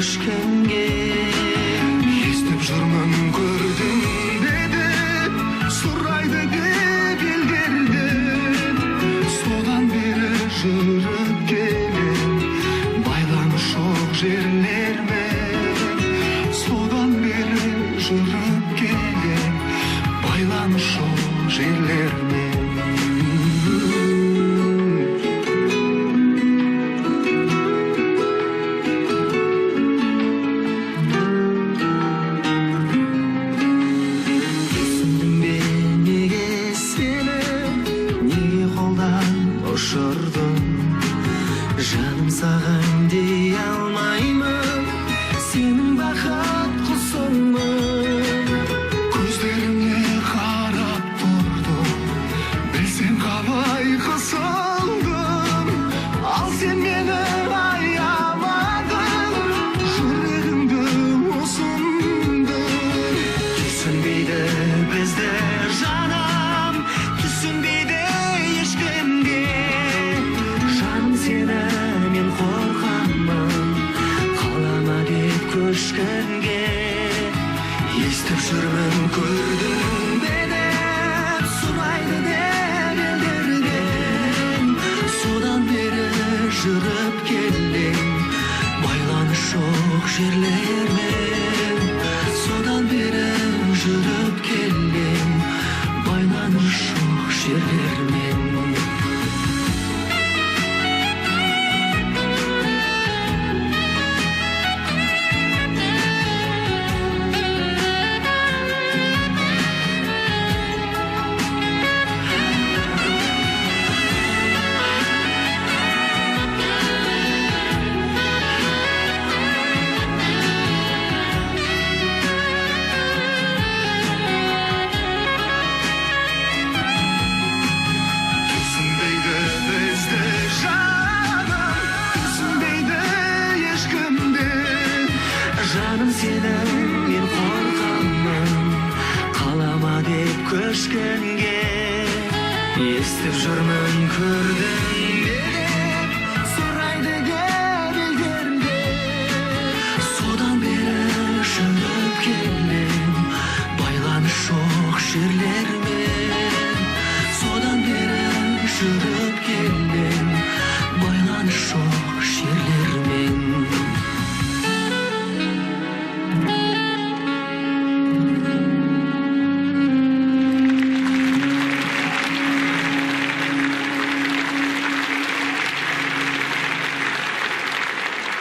көшкенге. Естіп жүрмін көрдім деді, сұрайды деп елдерден. Содан бері жүріп келем, байланыс жоқ жерлермен. Содан бері жүріп келем, байланыс жоқ жерлермен. Жаным саған дей алмаймын, сенің бақыт құсыңмын. Көздеріңе қарап тұрдым, білсең қалай қысылдым. Ал сен мені аямадың, жүрегімді ұсындың. Түсінбейді бізді жаным, түсінбейді ешкімге. Жаным сені мен қорқамын, қалама деп көшкенге. Естіп жүрмін көрдім Бедеп сұрайды деп елдерден. Содан бері жүріп келем, байланыс жоқ жерлермен. Содан бері жүріп келем, байланыс жоқ жерлермен. Жаным сені мен қорқамын, қалама деп көшкенге. Естіп жүрмін көрдім